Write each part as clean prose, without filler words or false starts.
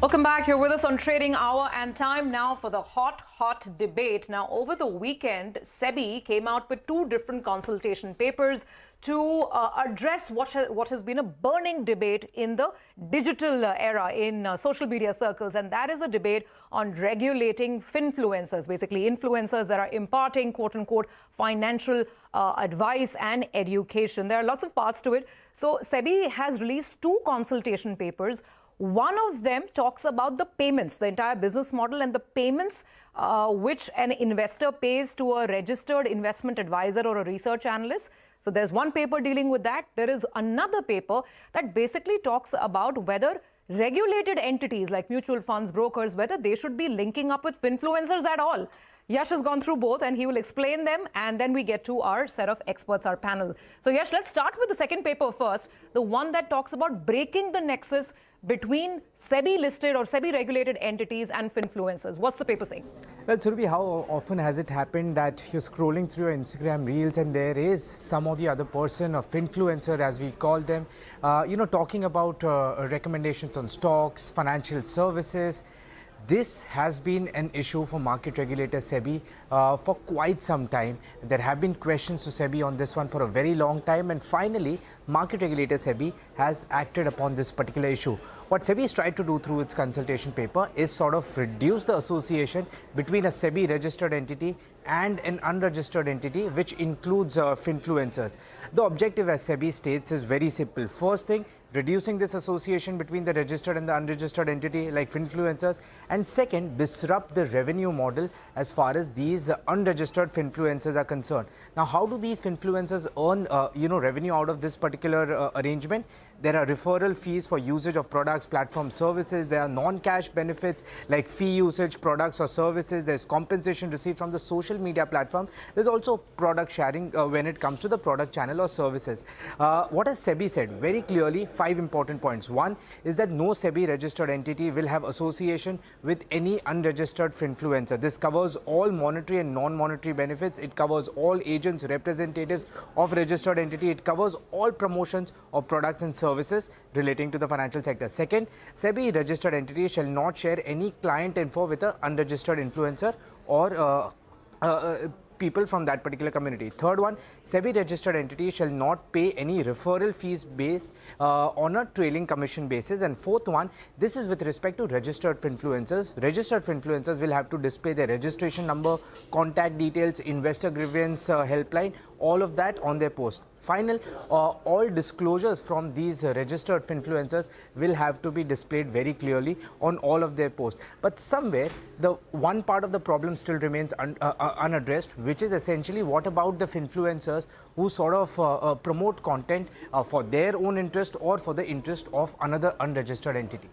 Welcome back. You're with us on Trading Hour, and time now for the hot debate. Now, over the weekend, SEBI came out with two different consultation papers to address what has been a burning debate in the digital era in social media circles, and that is a debate on regulating FinFluencers, basically influencers that are imparting quote-unquote financial advice and education. There are lots of parts to it. So SEBI has released two consultation papers. One of them talks about the payments, the entire business model and the payments which an investor pays to a registered investment advisor or a research analyst. So there's one paper dealing with that. There is another paper that basically talks about whether regulated entities like mutual funds, brokers, whether they should be linking up with FinFluencers at all. Yash has gone through both and he will explain them, and then we get to our set of experts, our panel. So Yash, let's start with the second paper first, the one that talks about breaking the nexus between SEBI listed or SEBI regulated entities and FinFluencers. What's the paper saying? Well, Surabhi, how often has it happened that you're scrolling through your Instagram reels and there is some of the other person, a FinFluencer as we call them, talking about recommendations on stocks, financial services. This has been an issue for market regulator SEBI for quite some time. There have been questions to SEBI on this one for a very long time, and finally, market regulator SEBI has acted upon this particular issue. What SEBI has tried to do through its consultation paper is sort of reduce the association between a SEBI registered entity and an unregistered entity, which includes FinFluencers. The objective, as SEBI states, is very simple. First thing, reducing this association between the registered and the unregistered entity like FinFluencers, and second, disrupt the revenue model as far as these unregistered FinFluencers are concerned. Now, how do these FinFluencers earn revenue out of this particular arrangement? There are referral fees for usage of products, platform services. There are non-cash benefits like fee usage, products or services. There's compensation received from the social media platform. There's also product sharing when it comes to the product channel or services. What has SEBI said? Very clearly, 5 important points. One is that no SEBI registered entity will have association with any unregistered FinFluencer. This covers all monetary and non-monetary benefits. It covers all agents, representatives of registered entity. It covers all promotions of products and services relating to the financial sector. Second, SEBI registered entity shall not share any client info with an unregistered influencer or people from that particular community. Third one, SEBI registered entity shall not pay any referral fees based on a trailing commission basis. And fourth one, this is with respect to registered FinFluencers. Registered FinFluencers will have to display their registration number, contact details, investor grievance helpline, all of that on their post. Final, all disclosures from these registered FinFluencers will have to be displayed very clearly on all of their posts. But somewhere, the one part of the problem still remains unaddressed, which is essentially what about the FinFluencers who sort of promote content for their own interest or for the interest of another unregistered entity.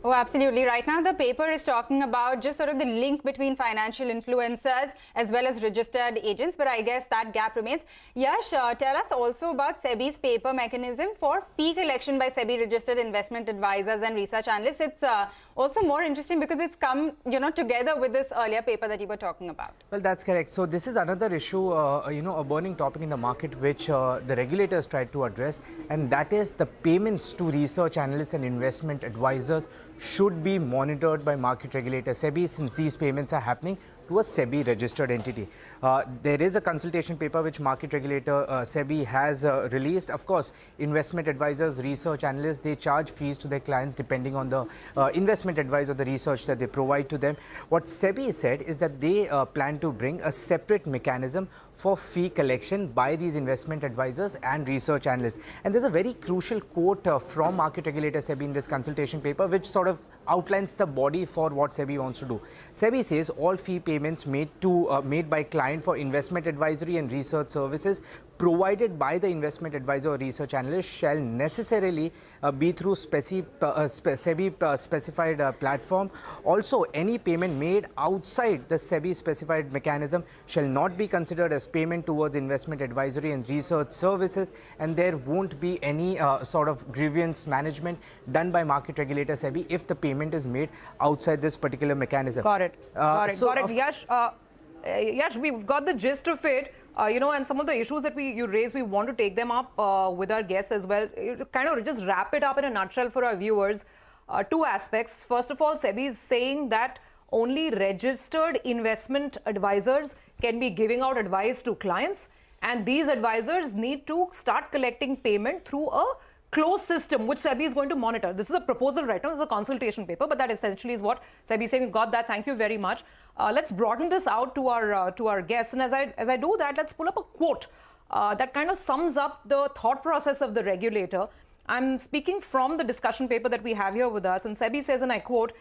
Oh, absolutely. Right now, the paper is talking about just sort of the link between financial influencers as well as registered agents, but I guess that gap remains. Yash, tell us also about SEBI's paper mechanism for fee collection by SEBI registered investment advisors and research analysts. It's also more interesting because it's come, together with this earlier paper that you were talking about. Well, that's correct. So this is another issue, a burning topic in the market which the regulators tried to address, and that is the payments to research analysts and investment advisors should be monitored by market regulator SEBI, since these payments are happening to a SEBI registered entity. There is a consultation paper which market regulator SEBI has released. Of course, investment advisors, research analysts, they charge fees to their clients depending on the investment advice or the research that they provide to them. What SEBI said is that they plan to bring a separate mechanism for fee collection by these investment advisors and research analysts. And there's a very crucial quote from market regulator SEBI in this consultation paper, which sort of outlines the body for what SEBI wants to do. SEBI says all fee payments made by client for investment advisory and research services provided by the investment advisor or research analyst shall necessarily be through SEBI specified platform. Also, any payment made outside the SEBI specified mechanism shall not be considered as payment towards investment advisory and research services, and there won't be any sort of grievance management done by market regulator SEBI if the payment is made outside this particular mechanism. Got it. Got it. Yash, Yash, we've got the gist of it. And some of the issues that you raised, we want to take them up with our guests as well. Kind of just wrap it up in a nutshell for our viewers. Two aspects. First of all, SEBI is saying that only registered investment advisors can be giving out advice to clients, and these advisors need to start collecting payment through a closed system, which SEBI is going to monitor. This is a proposal right now. This is a consultation paper, but that essentially is what SEBI is saying. We've got that. Thank you very much. Let's broaden this out to our guests. And as I do that, let's pull up a quote that kind of sums up the thought process of the regulator. I'm speaking from the discussion paper that we have here with us. And SEBI says, and I quote,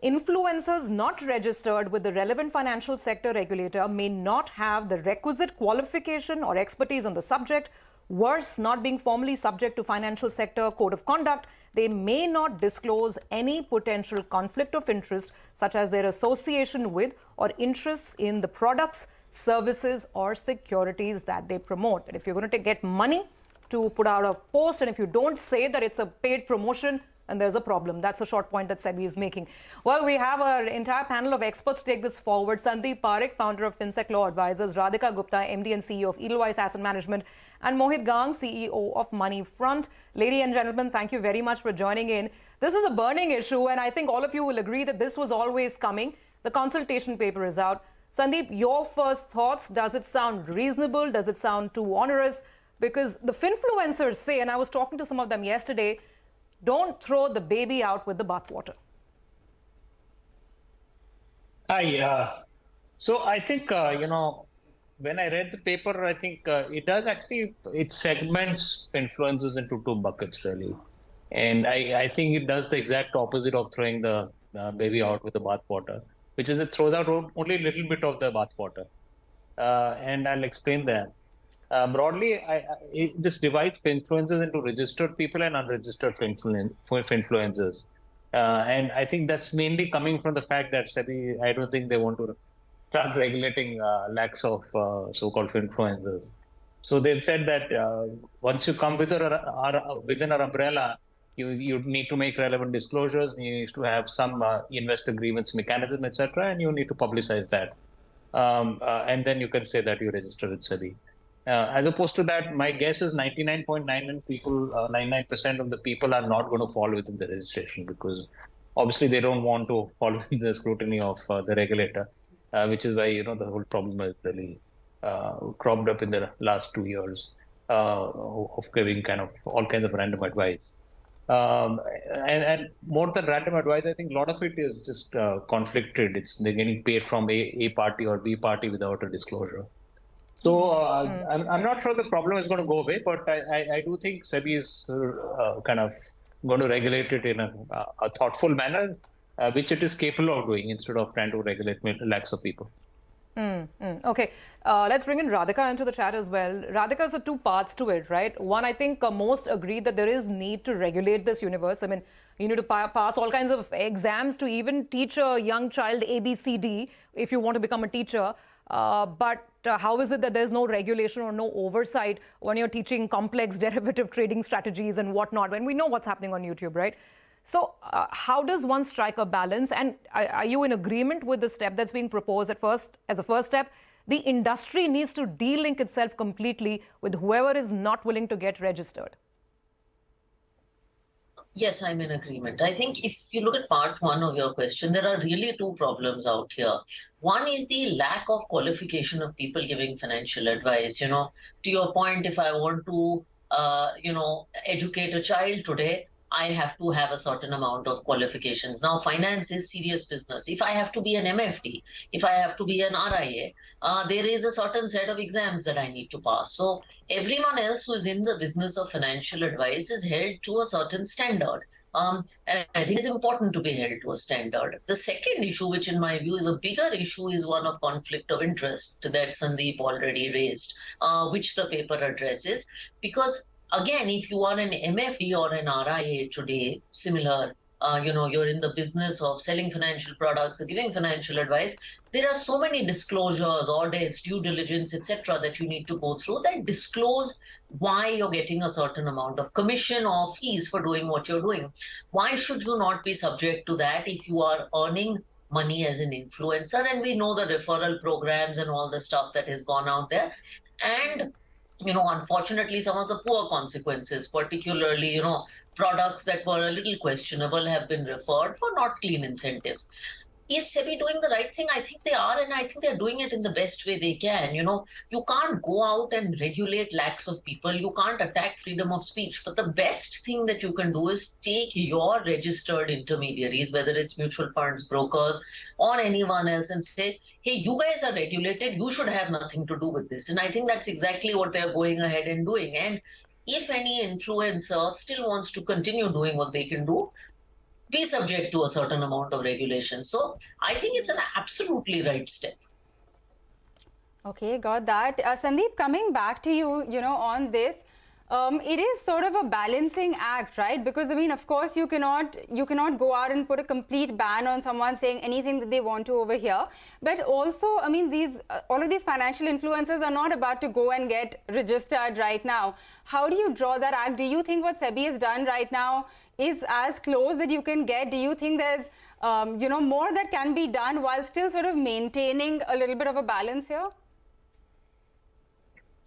influencers not registered with the relevant financial sector regulator may not have the requisite qualification or expertise on the subject. Worse, not being formally subject to financial sector code of conduct, they may not disclose any potential conflict of interest, such as their association with or interests in the products, services, or securities that they promote. And if you're going to get money to put out a post, and if you don't say that it's a paid promotion, and there's a problem. That's a short point that SEBI is making. Well, we have our entire panel of experts to take this forward. Sandeep Parekh, founder of FinSec Law Advisors, Radhika Gupta, MD and CEO of Edelweiss Asset Management, and Mohit Gang, CEO of Moneyfront. Ladies and gentlemen, thank you very much for joining in. This is a burning issue, and I think all of you will agree that this was always coming. The consultation paper is out. Sandeep, your first thoughts, does it sound reasonable? Does it sound too onerous? Because the FinFluencers say, and I was talking to some of them yesterday, don't throw the baby out with the bathwater. Hi. So I think, when I read the paper, I think it does actually, it segments influences into two buckets, really. And I think it does the exact opposite of throwing the baby out with the bathwater, which is it throws out only a little bit of the bathwater. And I'll explain that. Broadly, this divides influencers into registered people and unregistered influencers. And I think that's mainly coming from the fact that SEBI, I don't think they want to start regulating lakhs of so-called influencers. So they've said that once you come within our umbrella, you need to make relevant disclosures, you need to have some investor grievance mechanism, etc., and you need to publicize that. And then you can say that you register with SEBI. As opposed to that, my guess is 99% of the people are not going to fall within the registration, because obviously they don't want to fall within the scrutiny of the regulator, which is why the whole problem has really cropped up in the last 2 years of giving kind of all kinds of random advice. And more than random advice, I think a lot of it is just conflicted. They're getting paid from A party or B party without a disclosure. So I'm not sure the problem is going to go away, but I do think SEBI is kind of going to regulate it in a thoughtful manner, which it is capable of doing instead of trying to regulate lakhs of people. Okay, let's bring in Radhika into the chat as well. Radhika, there's two parts to it, right? One, I think most agree that there is need to regulate this universe. I mean, you need to pass all kinds of exams to even teach a young child ABCD if you want to become a teacher. But how is it that there's no regulation or no oversight when you're teaching complex derivative trading strategies and whatnot, when we know what's happening on YouTube, right? So how does one strike a balance? And are you in agreement with the step that's being proposed as a first step? The industry needs to de-link itself completely with whoever is not willing to get registered. Yes, I'm in agreement. I think if you look at part one of your question, there are really two problems out here. One is the lack of qualification of people giving financial advice. To your point, if I want to, educate a child today, I have to have a certain amount of qualifications. Now, finance is serious business. If I have to be an MFD, if I have to be an RIA, there is a certain set of exams that I need to pass. So everyone else who is in the business of financial advice is held to a certain standard. And I think it's important to be held to a standard. The second issue, which in my view is a bigger issue, is one of conflict of interest that Sandeep already raised, which the paper addresses. Because again, if you are an MFD or an RIA today, similar, you're in the business of selling financial products or giving financial advice, there are so many disclosures, audits, due diligence, etc., that you need to go through that disclose why you're getting a certain amount of commission or fees for doing what you're doing. Why should you not be subject to that if you are earning money as an influencer? And we know the referral programs and all the stuff that has gone out there. And unfortunately, some of the poor consequences, particularly, products that were a little questionable have been referred for not clean incentives. Is SEBI doing the right thing? I think they are, and I think they're doing it in the best way they can. You can't go out and regulate lakhs of people. You can't attack freedom of speech. But the best thing that you can do is take your registered intermediaries, whether it's mutual funds, brokers, or anyone else, and say, hey, you guys are regulated. You should have nothing to do with this. And I think that's exactly what they're going ahead and doing. And if any influencer still wants to continue doing what they can do, be subject to a certain amount of regulation. So I think it's an absolutely right step. Okay, got that. Sandeep, coming back to you, on this, it is sort of a balancing act, right? Because, I mean, of course, you cannot go out and put a complete ban on someone saying anything that they want to over here. But also, I mean, all of these financial influencers are not about to go and get registered right now. How do you draw that act? Do you think what SEBI has done right now is as close that you can get? Do you think there's, more that can be done while still sort of maintaining a little bit of a balance here?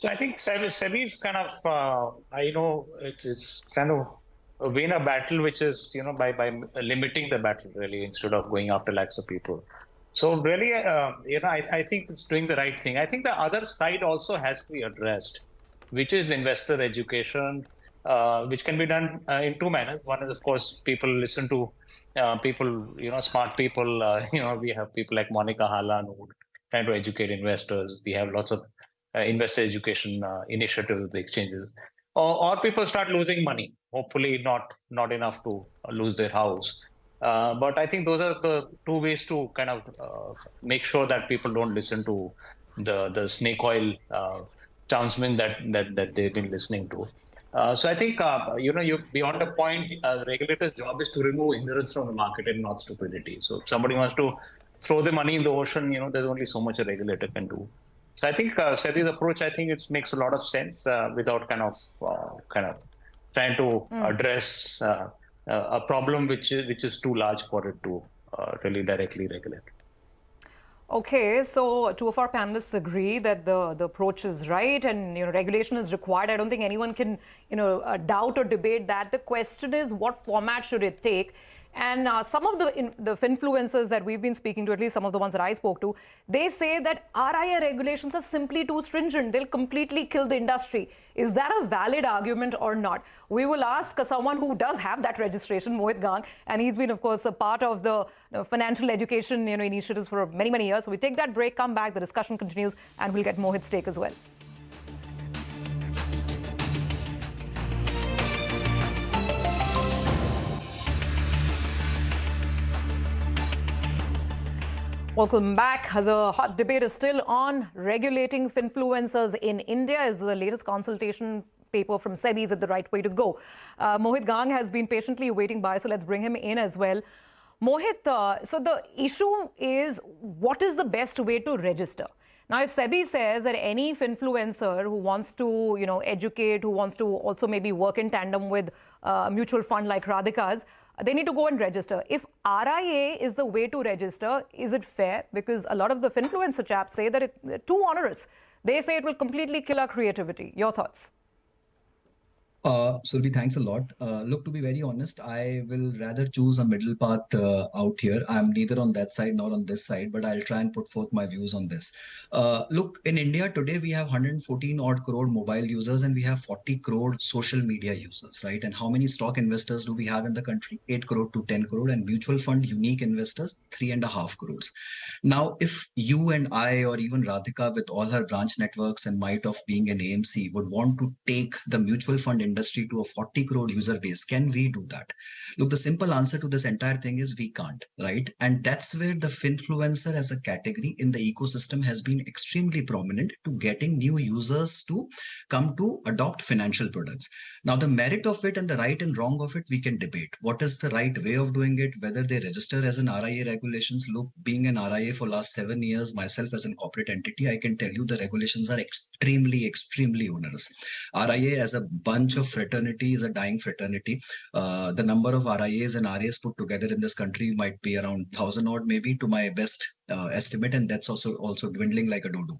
So I think SEBI is kind of, I know it's kind of win a battle, which is, by limiting the battle really instead of going after lakhs of people. So really, I think it's doing the right thing. I think the other side also has to be addressed, which is investor education, which can be done in two manners. One is, of course, people listen to people, smart people. We have people like Monica Halan who trying to educate investors. We have lots of investor education initiatives, the exchanges, or people start losing money. Hopefully, not enough to lose their house. But I think those are the two ways to kind of make sure that people don't listen to the snake oil townsmen that they've been listening to. So I think you beyond a point, the regulator's job is to remove ignorance from the market and not stupidity. So if somebody wants to throw the money in the ocean, there's only so much a regulator can do. So I think SEBI's approach, I think it makes a lot of sense without kind of trying to address a problem which is too large for it to really directly regulate. Okay, so two of our panelists agree that the approach is right and regulation is required. I don't think anyone can doubt or debate that. The question is, what format should it take? And some of the finfluencers that we've been speaking to, at least some of the ones that I spoke to, they say that RIA regulations are simply too stringent. They'll completely kill the industry. Is that a valid argument or not? We will ask someone who does have that registration, Mohit Gang, and he's been, of course, a part of the financial education initiatives for many, many years. So we take that break, come back, the discussion continues, and we'll get Mohit's take as well. Welcome back. The hot debate is still on. Regulating finfluencers in India is the latest consultation paper from SEBI. Is it the right way to go? Mohit Gang has been patiently waiting by, so let's bring him in as well. Mohit, so the issue is, what is the best way to register? Now, if SEBI says that any finfluencer who wants to, educate, who wants to also maybe work in tandem with a mutual fund like Radhika's, they need to go and register. If RIA is the way to register, is it fair? Because a lot of the finfluencer chaps say that it's too onerous. They say it will completely kill our creativity. Your thoughts? Surabhi, thanks a lot. Look, to be very honest, I will rather choose a middle path out here. I'm neither on that side nor on this side, but I'll try and put forth my views on this. Look, in India today, we have 114 odd crore mobile users and we have 40 crore social media users, right? And how many stock investors do we have in the country? 8 crore to 10 crore, and mutual fund unique investors, 3.5 crores. Now, if you and I, or even Radhika with all her branch networks and might of being an AMC, would want to take the mutual fund industry to a 40 crore user base, can we do that? Look, the simple answer to this entire thing is we can't, right? And that's where the finfluencer as a category in the ecosystem has been extremely prominent to getting new users to come to adopt financial products. Now, the merit of it and the right and wrong of it, we can debate. What is the right way of doing it? Whether they register as an RIA regulations. Look, being an RIA for last 7 years, myself as a corporate entity, I can tell you the regulations are extremely onerous. RIA as a bunch of fraternity is a dying fraternity. The number of RIAs and RAs put together in this country might be around 1,000 odd, maybe to my best estimate, and that's also dwindling like a dodo.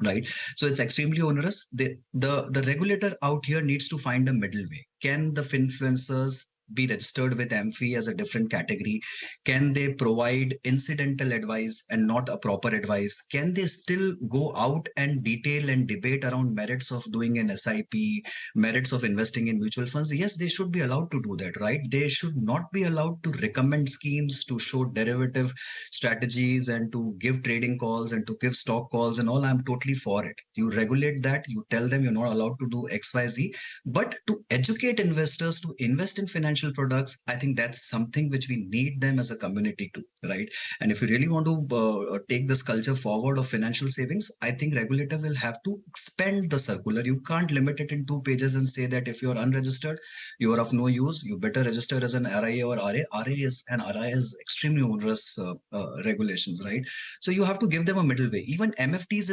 right? So it's extremely onerous. The regulator out here needs to find a middle way. Can the finfluencers be registered with MFI as a different category? Can they provide incidental advice and not a proper advice? Can they still go out and detail and debate around merits of doing an SIP, merits of investing in mutual funds? Yes, they should be allowed to do that, right? They should not be allowed to recommend schemes, to show derivative strategies, and to give trading calls and to give stock calls and all. I'm totally for it. You regulate that, you tell them you're not allowed to do XYZ, but to educate investors to invest in financial products, I think that's something which we need them as a community to, right? And if you really want to take this culture forward of financial savings, I think regulator will have to expand the circular. You can't limit it in 2 pages and say that if you're unregistered, you are of no use. You better register as an RIA or RA. RIA is extremely onerous regulations, right? So you have to give them a middle way. Even MFTs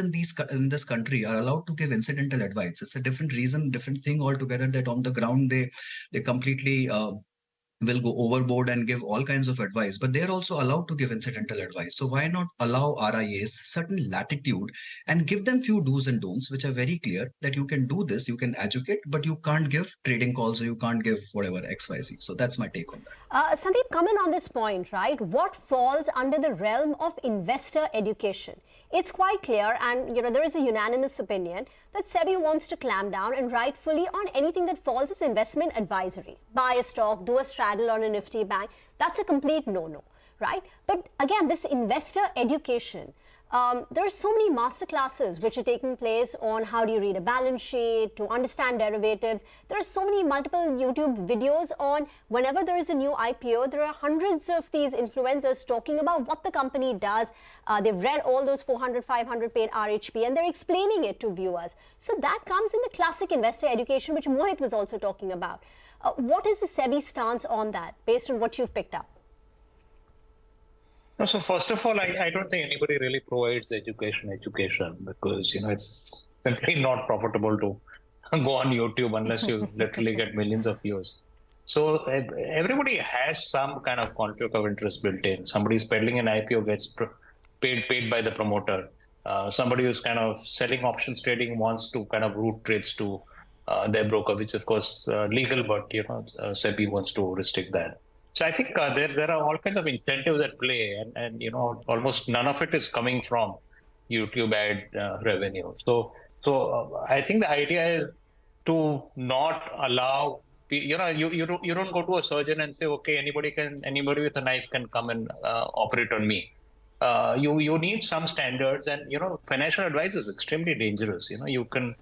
in this country are allowed to give incidental advice. It's a different reason, different thing altogether, that on the ground they completely will go overboard and give all kinds of advice, but they're also allowed to give incidental advice. So why not allow RIAs certain latitude and give them few do's and don'ts, which are very clear, that you can do this, you can educate, but you can't give trading calls or you can't give whatever XYZ. So that's my take on that. Sandeep, comment on this point, right? What falls under the realm of investor education? It's quite clear, and there is a unanimous opinion that SEBI wants to clamp down, and rightfully, on anything that falls as investment advisory. Buy a stock, do a straddle on a Nifty bank. That's a complete no-no, right? But again, this investor education, there are so many masterclasses which are taking place on how do you read a balance sheet, to understand derivatives. There are so many multiple YouTube videos on whenever there is a new IPO, there are hundreds of these influencers talking about what the company does. They've read all those 400, 500 paid RHP and they're explaining it to viewers. So that comes in the classic investor education, which Mohit was also talking about. What is the SEBI stance on that based on what you've picked up? No, so first of all, I don't think anybody really provides education because, it's simply not profitable to go on YouTube unless you literally get millions of views. So everybody has some kind of conflict of interest built in. Somebody's peddling an IPO gets paid by the promoter. Somebody who's kind of selling options trading wants to kind of route trades to their broker, which of course legal, but SEBI wants to restrict that. So I think there are all kinds of incentives at play, and almost none of it is coming from YouTube ad revenue. So I think the idea is to not allow, you don't go to a surgeon and say, okay, anybody with a knife can come and operate on me. You need some standards, and financial advice is extremely dangerous. You can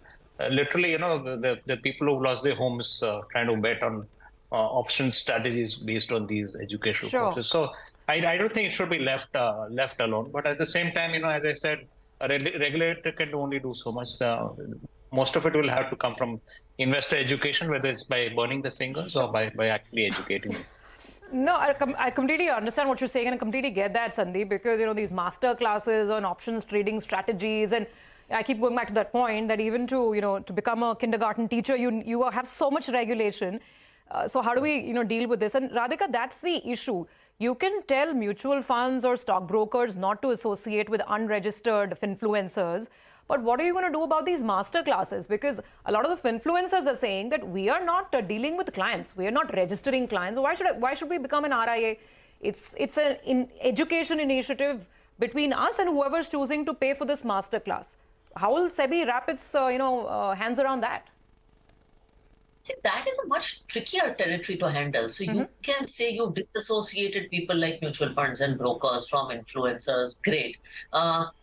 literally, the people who've lost their homes trying to bet on option strategies based on these educational courses. So I don't think it should be left alone. But at the same time, as I said, a regulator can only do so much. Most of it will have to come from investor education, whether it's by burning the fingers or by actually educating them. No, I completely understand what you're saying, and I completely get that, Sandeep, because these master classes on options trading strategies, and I keep going back to that point that even to become a kindergarten teacher, you have so much regulation. So how do we deal with this? And Radhika, that's the issue. You can tell mutual funds or stockbrokers not to associate with unregistered finfluencers, but what are you going to do about these master classes? Because a lot of the finfluencers are saying that we are not dealing with clients, we are not registering clients. Why should we become an RIA? It's an education initiative between us and whoever's choosing to pay for this master class. How will SEBI wrap its hands around that? See, that is a much trickier territory to handle. So you can say you disassociated people like mutual funds and brokers from influencers. Great.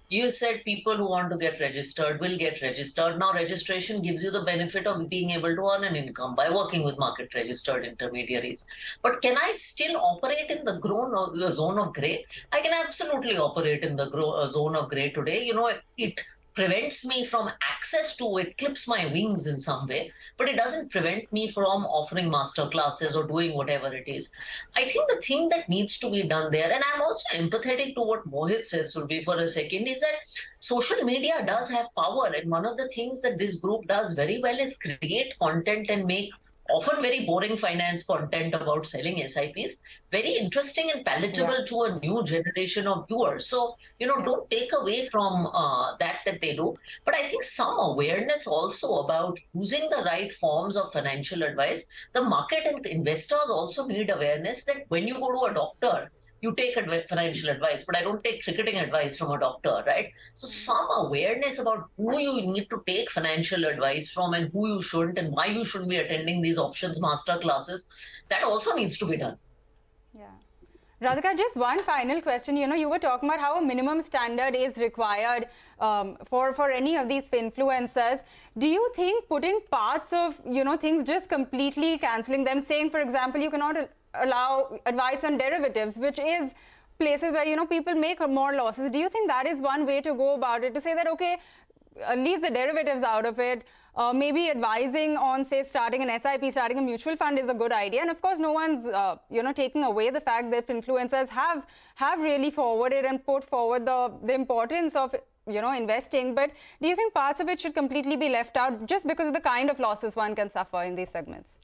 You said people who want to get registered will get registered. Now, registration gives you the benefit of being able to earn an income by working with market registered intermediaries. But can I still operate in the zone of gray? I can absolutely operate in the zone of gray today. It prevents me from access to it, clips my wings in some way, but it doesn't prevent me from offering master classes or doing whatever it is. I think the thing that needs to be done there, and I'm also empathetic to what Mohit said, Surabhi, for a second, is that social media does have power. And one of the things that this group does very well is create content and make often very boring finance content about selling SIPs, very interesting and palatable to a new generation of viewers. So, don't take away from that they do. But I think some awareness also about using the right forms of financial advice. The market and the investors also need awareness that when you go to a doctor, you take financial advice, but I don't take cricketing advice from a doctor, right? So some awareness about who you need to take financial advice from and who you shouldn't and why you shouldn't be attending these options master classes, that also needs to be done. Yeah. Radhika, just one final question. You were talking about how a minimum standard is required for any of these influencers. Do you think putting parts of, things, just completely cancelling them, saying, for example, you cannot allow advice on derivatives, which is places where, people make more losses. Do you think that is one way to go about it? To say that, okay, leave the derivatives out of it. Maybe advising on, say, starting an SIP, starting a mutual fund is a good idea. And of course, no one's, taking away the fact that influencers have really forwarded and put forward the importance of, investing. But do you think parts of it should completely be left out just because of the kind of losses one can suffer in these segments?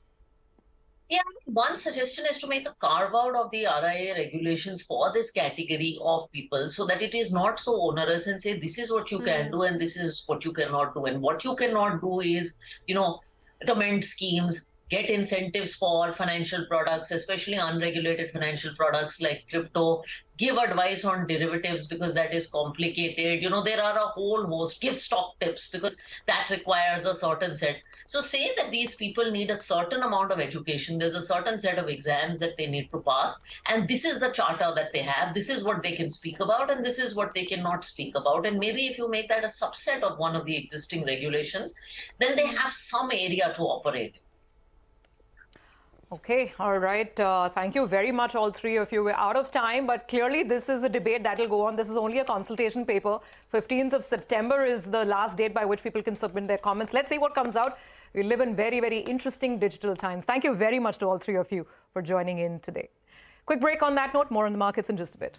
Yeah, one suggestion is to make a carve out of the RIA regulations for this category of people so that it is not so onerous and say this is what you can do and this is what you cannot do. And what you cannot do is, recommend schemes, get incentives for financial products, especially unregulated financial products like crypto, give advice on derivatives because that is complicated. There are a whole host, give stock tips because that requires a certain set. So say that these people need a certain amount of education. There's a certain set of exams that they need to pass. And this is the charter that they have. This is what they can speak about and this is what they cannot speak about. And maybe if you make that a subset of one of the existing regulations, then they have some area to operate. Okay, all right. Thank you very much, all three of you. We're out of time, but clearly this is a debate that will go on. This is only a consultation paper. 15th of September is the last date by which people can submit their comments. Let's see what comes out. We live in very, very interesting digital times. Thank you very much to all three of you for joining in today. Quick break on that note. More on the markets in just a bit.